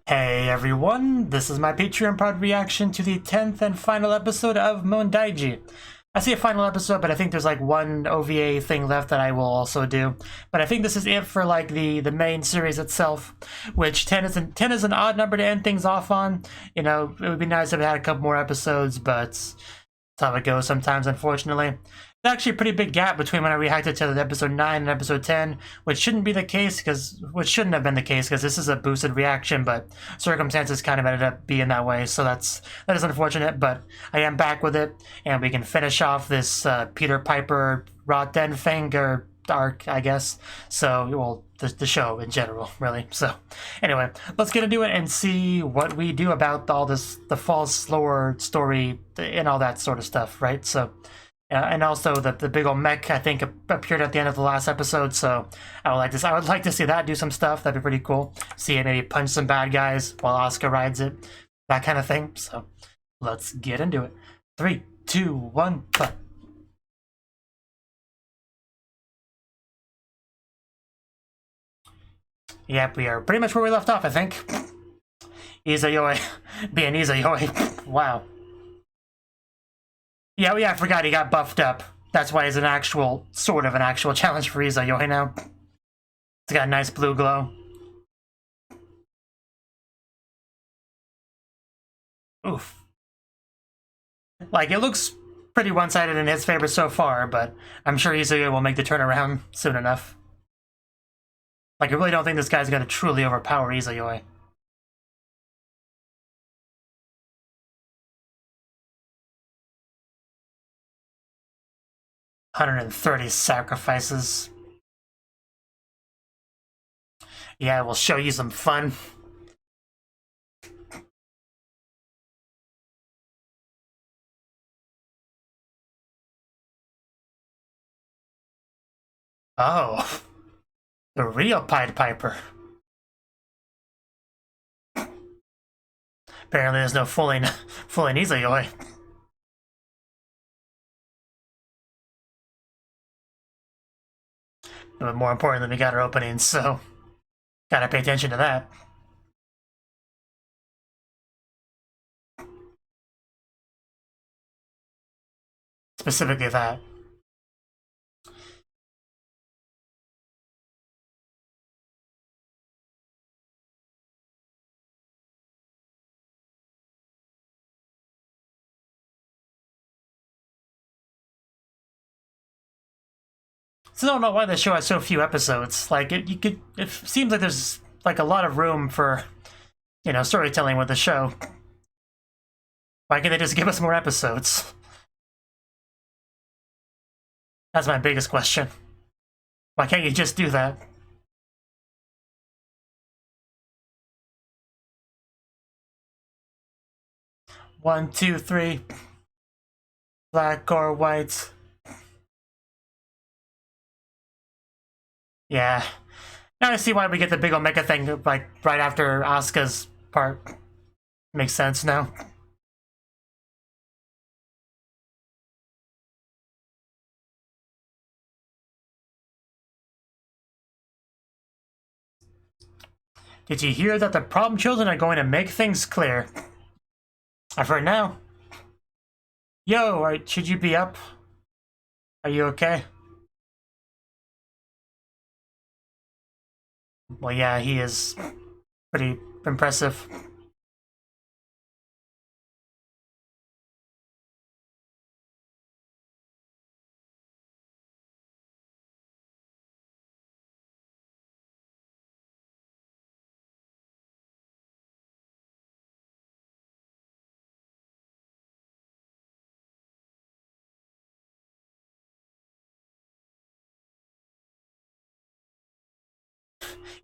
Hey everyone, this is my Patreon pod reaction to the 10th and final episode of Mondaiji. I say a final episode, but I think there's like one OVA thing left that I will also do. But I think this is it for like the main series itself, which 10 is an odd number to end things off on. You know, it would be nice if it had a couple more episodes, but that's how it goes sometimes, unfortunately. There's actually a pretty big gap between when I reacted to the episode 9 and episode 10, which shouldn't be the case, which shouldn't have been the case, because this is a boosted reaction, but circumstances kind of ended up being that way, so that is unfortunate, but I am back with it, and we can finish off this Peter Piper Rot Den thing, or arc, I guess. So, well, the show in general, really. So, anyway, let's get into it and see what we do about all this, the false lore story and all that sort of stuff, right? So, and also the big old mech, I think, appeared at the end of the last episode, so I would like to see that do some stuff. That'd be pretty cool. See it maybe punch some bad guys while Asuka rides it, that kind of thing. So, let's get into it. 3, 2, 1, play. Yep, we are pretty much where we left off, I think. Izayoi being Izayoi. Wow. Yeah, I forgot he got buffed up. That's why he's sort of an actual challenge for Izayoi now. It's got a nice blue glow. Oof. Like, it looks pretty one-sided in his favor so far, but I'm sure Izayoi will make the turnaround soon enough. Like, I really don't think this guy's gonna truly overpower Izayoi. $130 sacrifices. Yeah, we'll show you some fun. Oh, the real Pied Piper. Apparently there's no fooling Izayoi. But more importantly, we got our openings, so gotta pay attention to that. Specifically that. So I don't know why the show has so few episodes. Like, it seems like there's like a lot of room for, you know, storytelling with the show. Why can't they just give us more episodes? That's my biggest question. Why can't you just do that? One, two, three. Black or white. Yeah. Now I see why we get the big Omega thing, like, right after Asuka's part. Makes sense now. Did you hear that the problem children are going to make things clear? I've heard now. Yo, should you be up? Are you okay? Well, yeah, he is pretty impressive.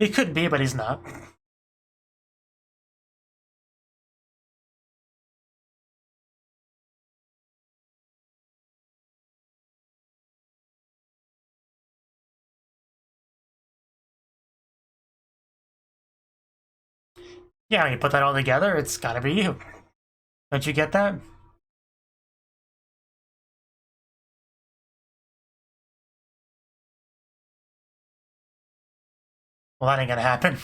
He could be, but he's not. Yeah, when you put that all together, it's gotta be you. Don't you get that? Well, that ain't gonna happen.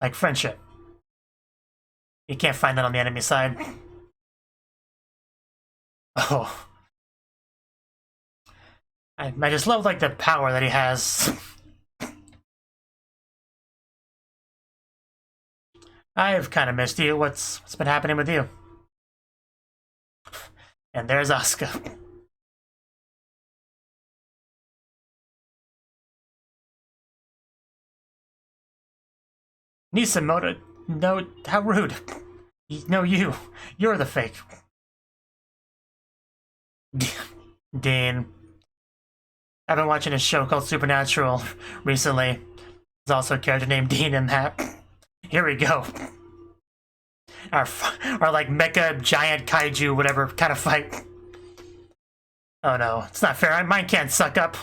Like friendship. You can't find that on the enemy side. Oh. I just love, like, the power that he has. I've kind of missed you. What's been happening with you? And there's Asuka. Nisamoto, no, how rude. No, you're the fake. Dean. I've been watching a show called Supernatural recently. There's also a character named Dean in that. Here we go. Our like mecha giant kaiju whatever kind of fight. Oh no, it's not fair. Mine can't suck up.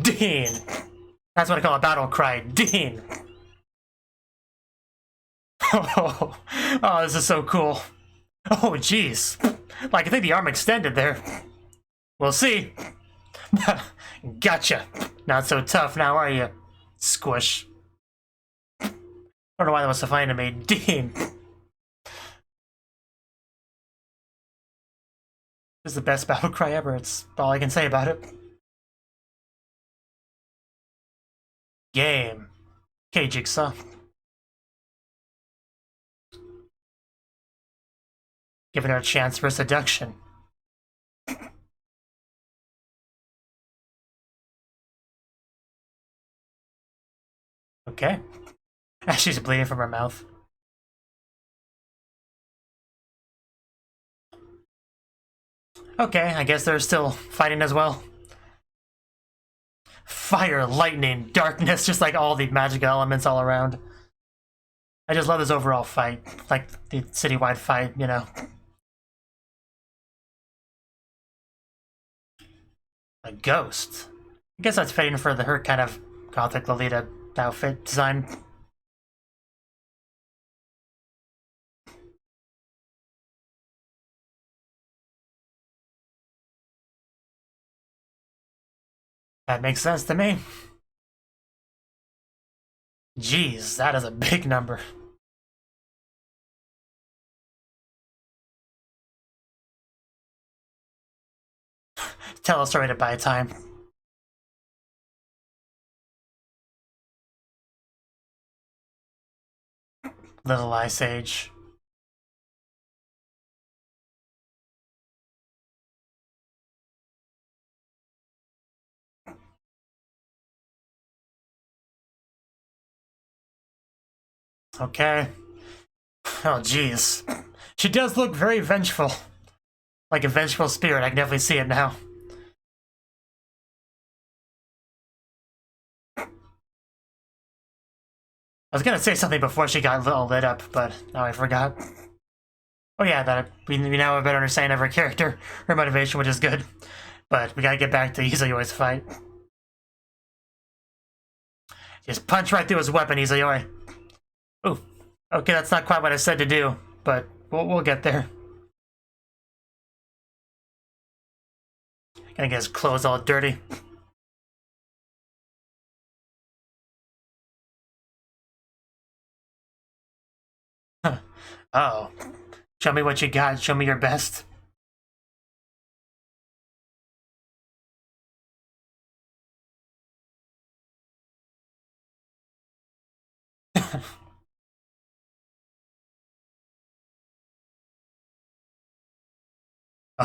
Dean. That's what I call a battle cry. Dean. Oh, this is so cool. Oh jeez. Like I think the arm extended there. We'll see. Gotcha. Not so tough now, are you? Squish. I don't know why that was so funny to me. Dean. This is the best battle cry ever. It's all I can say about it. Game. Okay, Jigsaw. Giving her a chance for seduction. Okay. She's bleeding from her mouth. Okay, I guess they're still fighting as well. Fire, lightning, darkness, just like all the magical elements all around. I just love this overall fight. Like the citywide fight, you know. A ghost. I guess that's fitting for her kind of gothic Lolita outfit design. That makes sense to me. Jeez, that is a big number. Tell a story to buy time. Little Ice Age. Okay. Oh, jeez. She does look very vengeful. Like a vengeful spirit, I can definitely see it now. I was gonna say something before she got all lit up, but now I forgot. Oh yeah, that we now have a better understanding of her character, her motivation, which is good. But we gotta get back to Izayoi's fight. Just punch right through his weapon, Izayoi. Ooh, okay, that's not quite what I said to do, but we'll get there. Gonna get his clothes all dirty. Oh, show me what you got. Show me your best.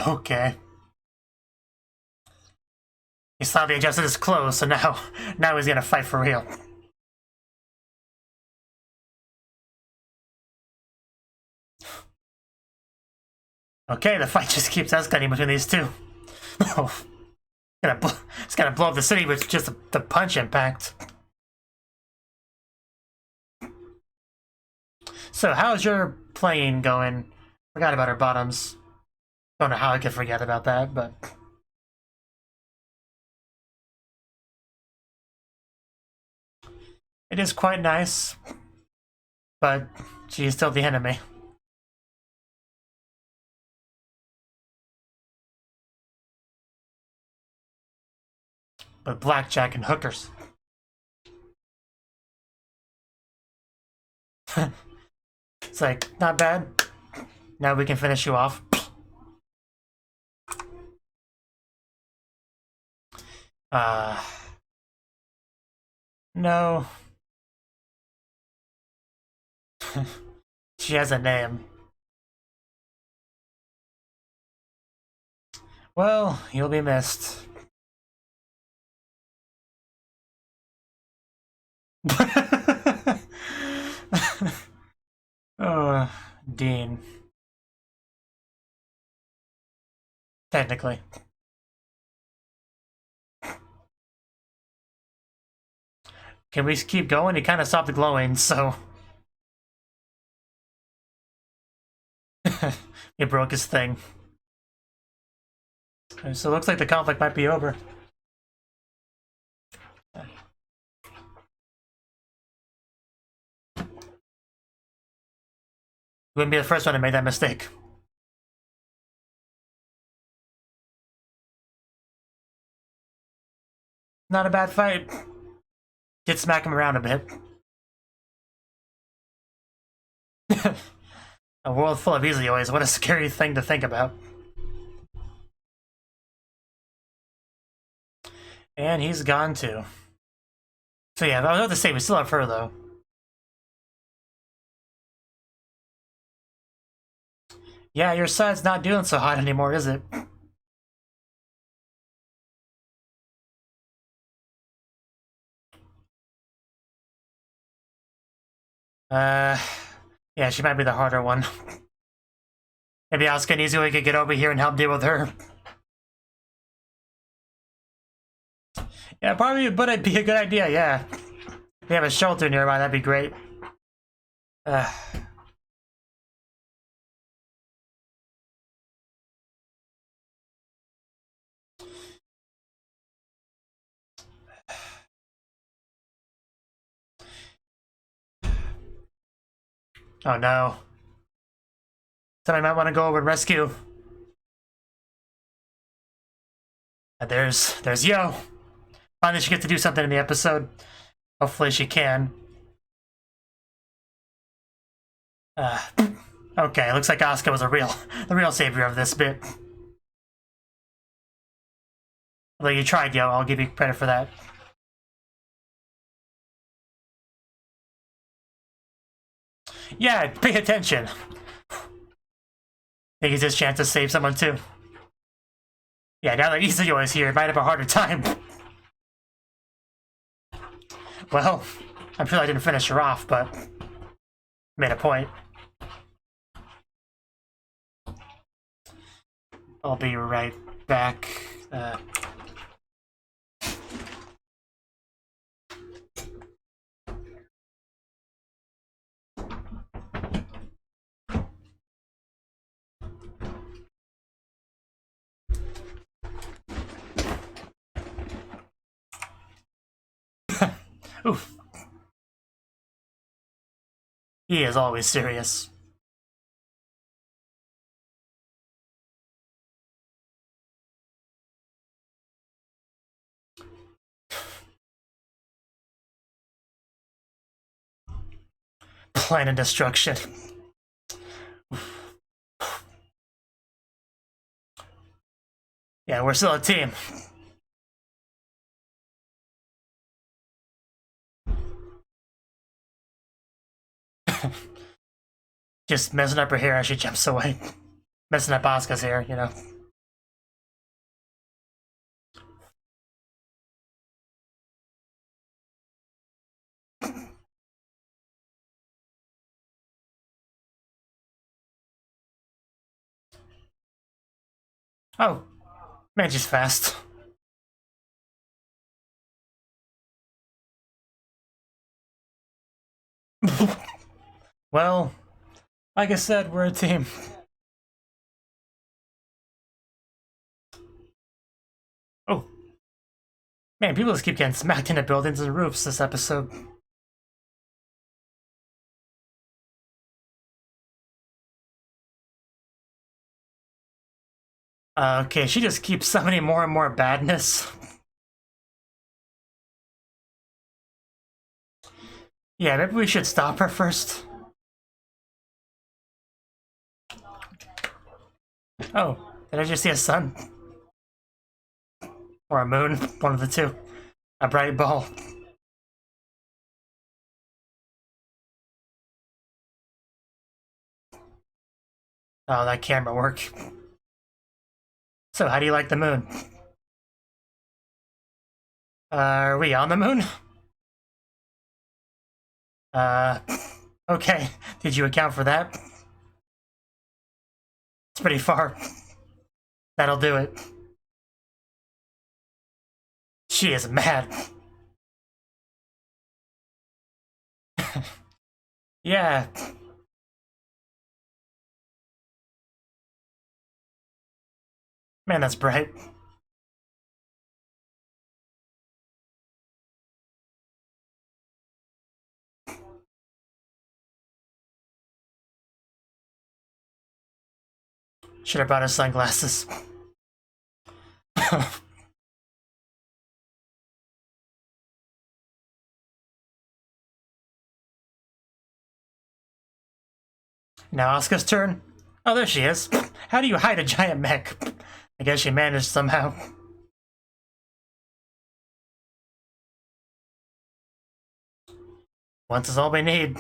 Okay. He slightly adjusted his clothes, so now he's gonna fight for real. Okay, the fight just keeps escalating between these two. Oh, it's gonna blow up the city with just the punch impact. So, how's your playing going? Forgot about her bottoms. Don't know how I could forget about that, but... It is quite nice, but she is still the enemy. But blackjack and hookers. It's like, not bad. Now we can finish you off. No. She has a name. Well, you'll be missed. Oh, Dean. Technically. Can we keep going? He kind of stopped glowing, so... He broke his thing. So it looks like the conflict might be over. Wouldn't be the first one to make that mistake. Not a bad fight. Did smack him around a bit. A world full of Iseois, what a scary thing to think about. And he's gone too. So yeah, I was about to say, we still have her though. Yeah, your side's not doing so hot anymore, is it? Yeah, she might be the harder one. Maybe Asuka and Izui could get over here and help deal with her. Yeah, probably would be a good idea, yeah. If we have a shelter nearby, that'd be great. Oh no. Somebody might want to go over and rescue. And there's Yo. Finally she gets to do something in the episode. Hopefully she can. Okay, looks like Asuka was the real savior of this bit. Although you tried, Yo, I'll give you credit for that. Yeah, pay attention. I think it's his chance to save someone too. Yeah, now that Iseyo is here, it might have a harder time. Well, I'm sure I didn't finish her off, but made a point. I'll be right back. Oof. He is always serious. Plan and destruction. Yeah, we're still a team. Just messing up her hair as she jumps away. Messing up Asuka's hair, you know. Oh, man, she's fast. Well, like I said, we're a team. Oh. Man, people just keep getting smacked into buildings and roofs this episode. Okay, she just keeps summoning more and more badness. Yeah, maybe we should stop her first. Oh, did I just see a sun? Or a moon? One of the two. A bright ball. Oh, that camera work. So, how do you like the moon? Are we on the moon? Okay. Did you account for that? It's pretty far. That'll do it. She is mad. Yeah. Man, that's bright. Should have brought his sunglasses. Now Asuka's turn. Oh, there she is. How do you hide a giant mech? I guess she managed somehow. Once is all we need.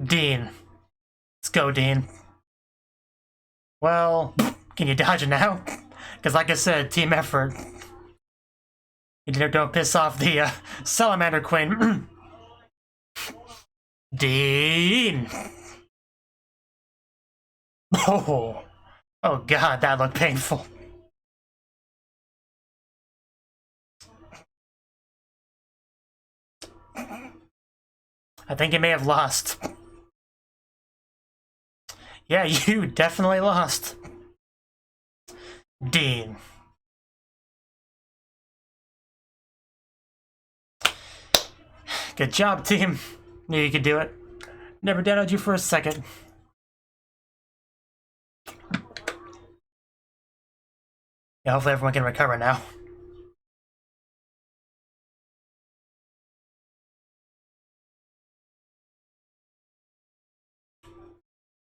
Dean. Let's go, Dean. Well, can you dodge it now? Because like I said, team effort. You don't piss off the Salamander Queen. Dean! Oh god, that looked painful. I think you may have lost. Yeah, you definitely lost. Dean. Good job, team. Knew you could do it. Never doubted you for a second. Yeah, hopefully everyone can recover now.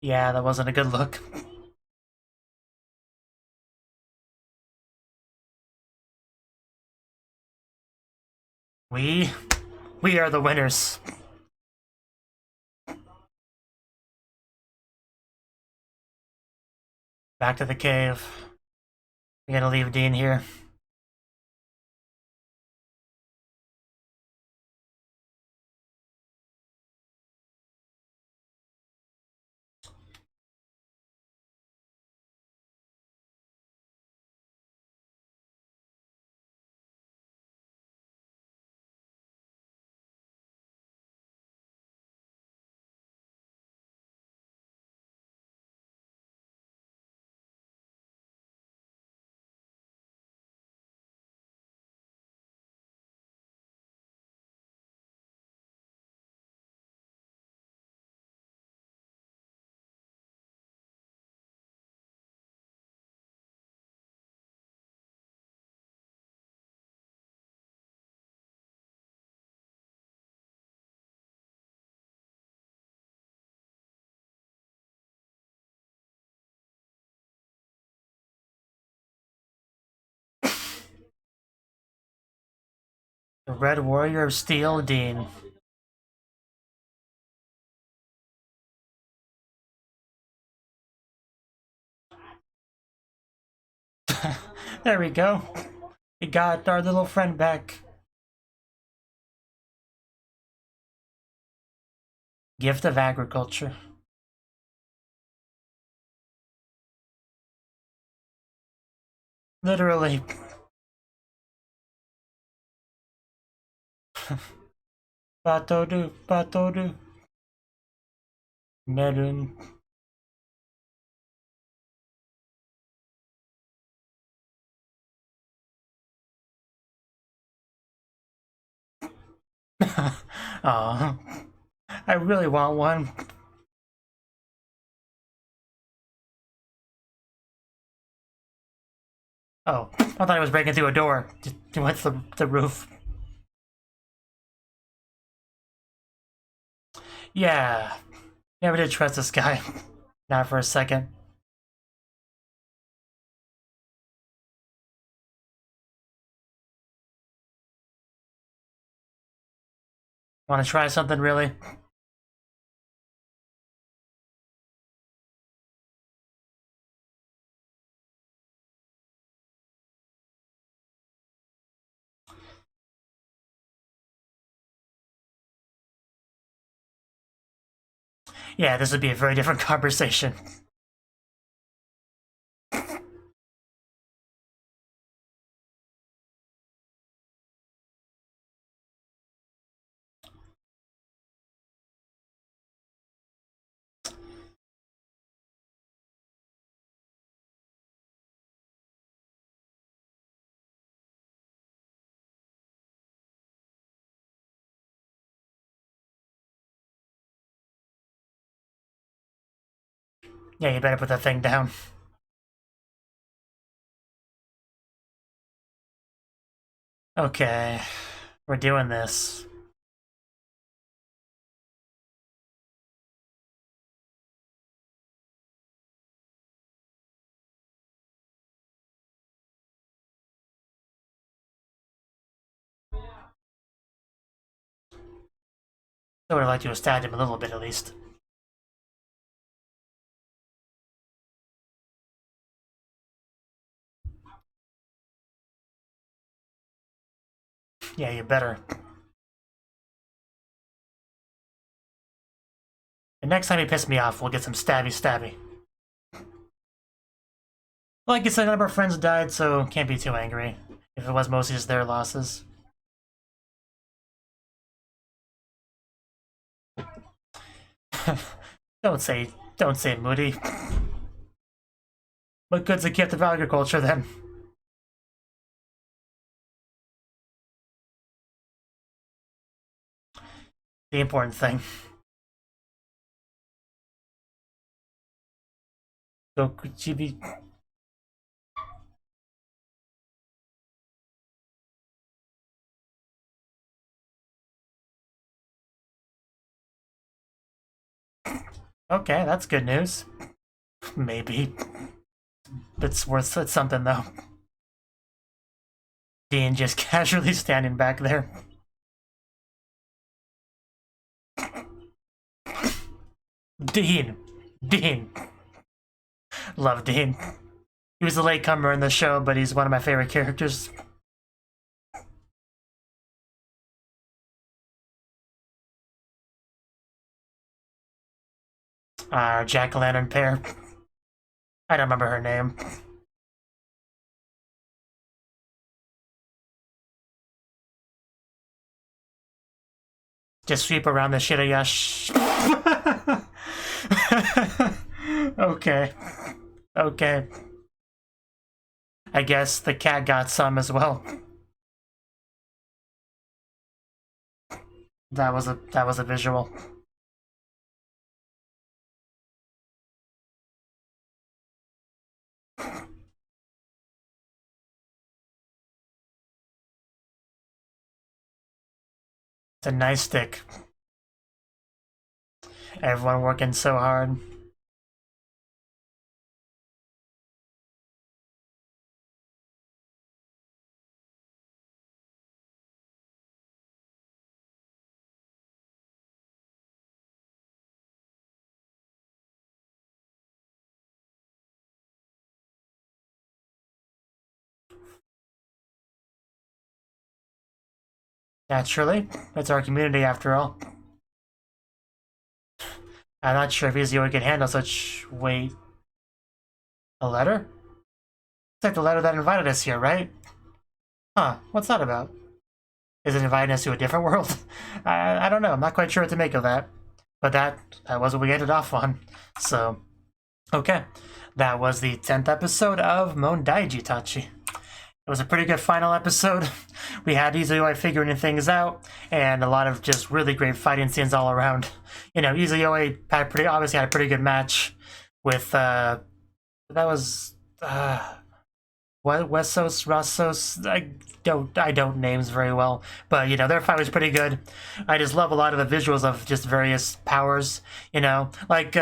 Yeah, that wasn't a good look. We are the winners. Back to the cave. We gotta leave Dean here. The Red Warrior of Steel, Dean. There we go. We got our little friend back. Gift of Agriculture. Literally. Batoru, Batoru. Merun. Aw. I really want one. Oh, I thought he was breaking through a door. He went to the roof. Yeah. Never did trust this guy. Not for a second. Want to try something, really? Yeah, this would be a very different conversation. Yeah, you better put that thing down. Okay, we're doing this. I would like to have stabbed him a little bit, at least. Yeah, you better. And next time he pisses me off, we'll get some stabby. Like I said, a number of friends died, so can't be too angry. If it was mostly just their losses. Don't say moody. What good's a gift of agriculture, then? The important thing. Gokuchibi. Okay, that's good news. Maybe. It's worth something, though. Dean just casually standing back there. Dean. Love Dean. He was a latecomer in the show, but he's one of my favorite characters. Our jack-o'-lantern pair. I don't remember her name. Just sweep around the shit, Yash. Okay. I guess the cat got some as well. That was a visual. It's a nice stick. Everyone working so hard. Naturally, it's our community after all. I'm not sure if Izio can handle such weight. A letter? It's like the letter that invited us here, right? Huh, what's that about? Is it inviting us to a different world? I don't know, I'm not quite sure what to make of that. But that was what we ended off on. So, okay. That was the 10th episode of Mondaiji-tachi. It was a pretty good final episode. We had Izuyoi figuring things out, and a lot of just really great fighting scenes all around. You know, Izuyoi obviously had a pretty good match with, that was, Wessos, Rossos, I don't names very well, but you know, their fight was pretty good. I just love a lot of the visuals of just various powers, you know, like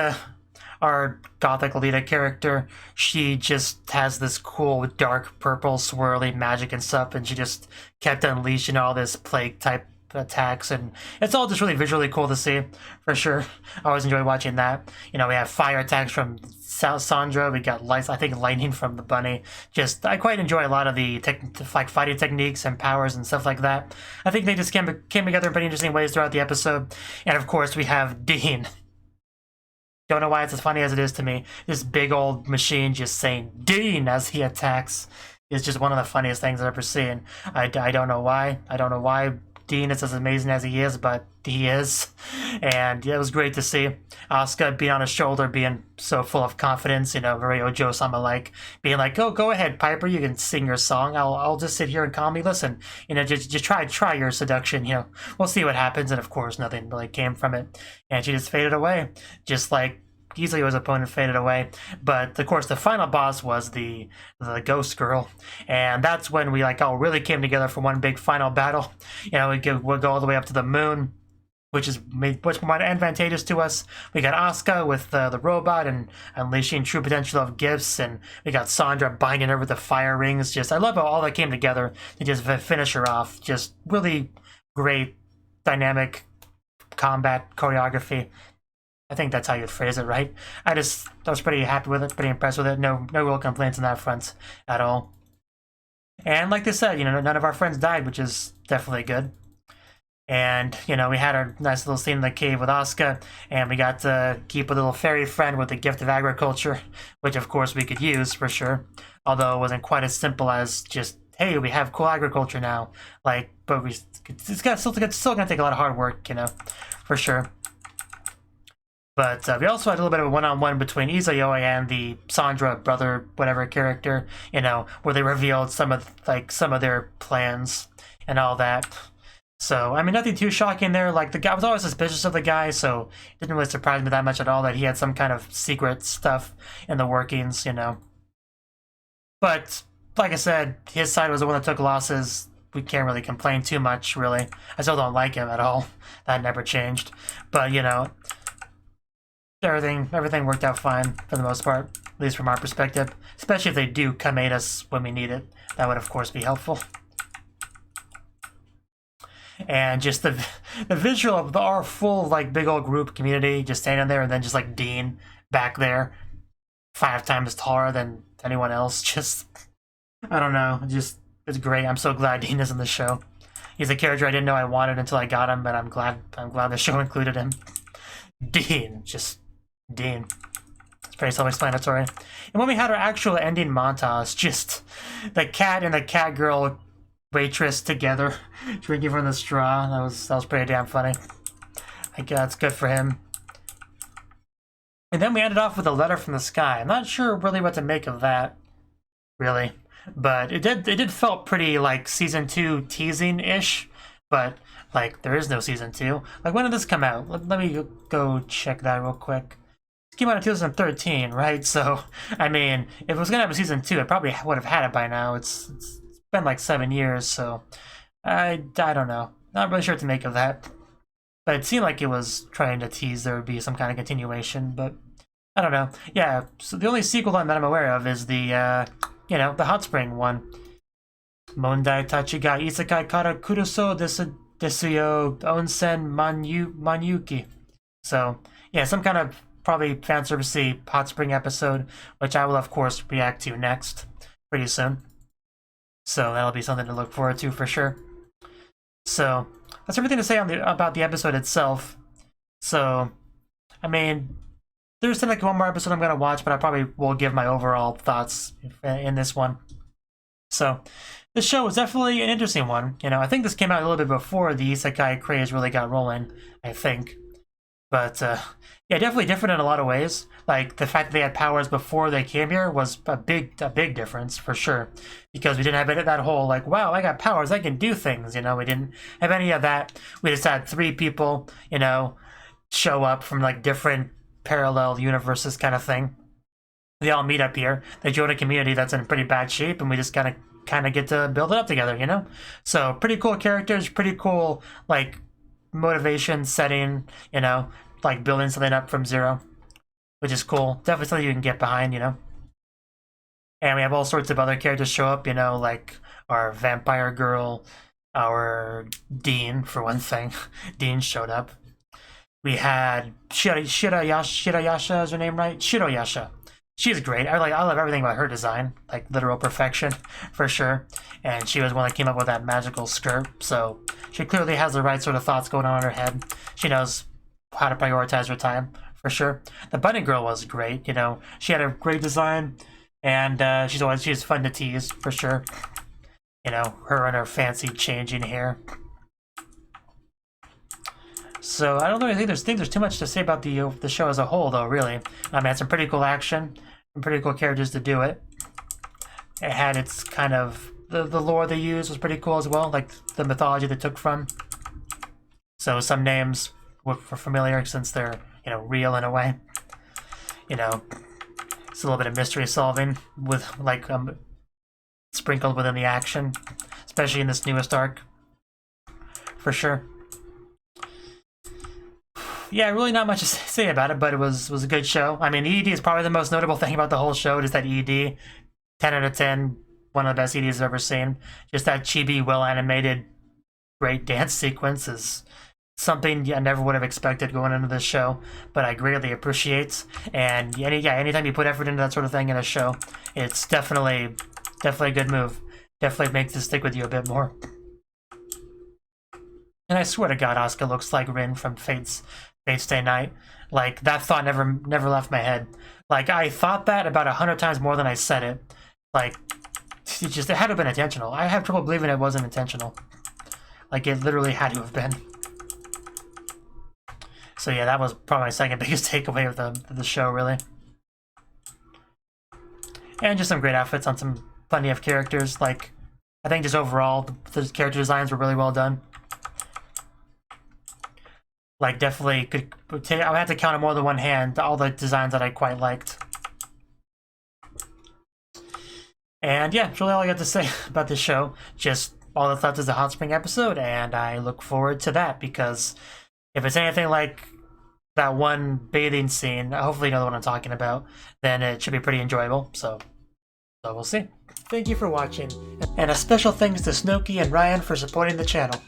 our Gothic Alita character, she just has this cool dark purple swirly magic and stuff, and she just kept unleashing all this plague type attacks, and it's all just really visually cool to see, for sure. I always enjoy watching that. You know, we have fire attacks from Sandra, we got lights, I think lightning from the bunny. Just, I quite enjoy a lot of the like fighting techniques and powers and stuff like that. I think they just came together in pretty interesting ways throughout the episode. And of course we have Dean. Don't know why it's as funny as it is to me. This big old machine just saying Dean as he attacks is just one of the funniest things I've ever seen. I don't know why. I don't know why Dean is as amazing as he is, but he is. And it was great to see Asuka being on his shoulder, being so full of confidence, you know, very Ojo-sama like, being like, oh, go ahead, Piper, you can sing your song. I'll just sit here and calmly listen. You know, just try your seduction, you know. We'll see what happens. And of course, nothing really came from it. And she just faded away, just like easily his opponent faded away. But of course the final boss was the ghost girl, and that's when we like all really came together for one big final battle. You know, we'll go all the way up to the moon, which is much more advantageous to us. We got Asuka with the robot and unleashing true potential of gifts, and we got Sandra binding her with the fire rings. Just, I love how all that came together to just finish her off. Just really great dynamic combat choreography. I think that's how you'd phrase it, right? I was pretty happy with it, pretty impressed with it. No real complaints on that front at all. And like they said, you know, none of our friends died, which is definitely good. And, you know, we had our nice little scene in the cave with Asuka, and we got to keep a little fairy friend with the gift of agriculture, which of course we could use for sure. Although it wasn't quite as simple as just, hey, we have cool agriculture now. Like, but it's still gonna take a lot of hard work, you know, for sure. But we also had a little bit of a one-on-one between Izayoi and the Sandra brother, whatever character, you know, where they revealed some of their plans and all that. So, I mean, nothing too shocking there. Like, the guy, I was always suspicious of the guy, so it didn't really surprise me that much at all that he had some kind of secret stuff in the workings, you know. But, like I said, his side was the one that took losses. We can't really complain too much, really. I still don't like him at all. That never changed. But, you know, everything worked out fine for the most part, at least from our perspective. Especially if they do come at us when we need it. That would, of course, be helpful. And just the visual of our full, like, big old group community just standing there, and then just, like, Dean back there, 5 times taller than anyone else. Just, I don't know, just, it's great. I'm so glad Dean is in the show. He's a character I didn't know I wanted until I got him, but I'm glad the show included him. Dean. It's very self-explanatory. And when we had our actual ending montage, just the cat and the cat girl waitress together drinking from the straw, that was pretty damn funny. I guess that's good for him. And then we ended off with a letter from the sky. I'm not sure really what to make of that, really, but it did felt pretty like season 2 teasing-ish, but like there is no season 2. Like, when did this come out? Let me go check that real quick. It came out in 2013, right? So, I mean, if it was gonna have a season 2, it probably would have had it by now. It's been like 7 years, so I don't know. Not really sure what to make of that. But it seemed like it was trying to tease there would be some kind of continuation, but I don't know. Yeah, so the only sequel that I'm aware of is the, you know, the Hot Spring one. Mondaiji-tachi ga Isekai kara Kuru Sou Desu yo Onsen Manyuki. So, yeah, some kind of probably fanservice-y Hot Spring episode, which I will, of course, react to next pretty soon. So that'll be something to look forward to for sure. So that's everything to say about the episode itself. So, I mean, there's like one more episode I'm going to watch, but I probably will give my overall thoughts in this one. So, this show was definitely an interesting one. You know, I think this came out a little bit before the Isekai craze really got rolling, I think. But, yeah, definitely different in a lot of ways. Like, the fact that they had powers before they came here was a big difference, for sure. Because we didn't have that whole, like, wow, I got powers, I can do things, you know? We didn't have any of that. We just had 3 people, you know, show up from, like, different parallel universes kind of thing. they all meet up here. They join a community that's in pretty bad shape, and we just kind of get to build it up together, you know? So pretty cool characters, pretty cool, like, motivation setting, you know, like building something up from zero, which is cool. Definitely something you can get behind, you know? And we have all sorts of other characters show up, you know, like our vampire girl, our Dean, for one thing. Dean showed up. We had Shirayasha is her name, right? Shiroyasha. She's great. I love everything about her design, like literal perfection, for sure. And she was one that came up with that magical skirt, so she clearly has the right sort of thoughts going on in her head. She knows how to prioritize her time, for sure. The bunny girl was great, you know. She had a great design, and she's fun to tease, for sure. You know, her and her fancy changing hair. So I don't really think there's too much to say about the show as a whole, though. Really, it had some pretty cool action, and pretty cool characters to do it. It had its kind of the lore they used was pretty cool as well, like the mythology they took from. So some names were familiar since they're, you know, real in a way. You know, it's a little bit of mystery solving with like sprinkled within the action, especially in this newest arc, for sure. Yeah, really not much to say about it, but it was a good show. I mean, ED is probably the most notable thing about the whole show, just that ED, 10 out of 10, one of the best EDs I've ever seen. Just that chibi, well-animated, great dance sequence is something I never would have expected going into this show, but I greatly appreciate. And anytime you put effort into that sort of thing in a show, it's definitely a good move. Definitely makes it stick with you a bit more. And I swear to God, Asuka looks like Rin from Fate's Stay Night. Like, that thought never left my head. Like, I thought that about 100 times more than I said it. Like, it had to have been intentional. I have trouble believing it wasn't intentional. Like, it literally had to have been. So yeah, that was probably my second biggest takeaway of the show, really. And just some great outfits on plenty of characters. Like, I think just overall, the character designs were really well done. Like, definitely I would have to count on more than one hand all the designs that I quite liked. And yeah, that's really all I got to say about this show. Just all that's left is the hot spring episode, and I look forward to that, because if it's anything like that one bathing scene, hopefully you know the one I'm talking about, then it should be pretty enjoyable. So we'll see. Thank you for watching, and a special thanks to Cnouki and Ryan for supporting the channel.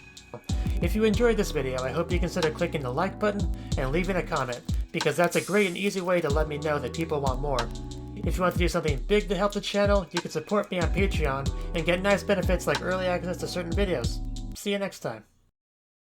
If you enjoyed this video, I hope you consider clicking the like button and leaving a comment, because that's a great and easy way to let me know that people want more. If you want to do something big to help the channel, you can support me on Patreon and get nice benefits like early access to certain videos. See you next time.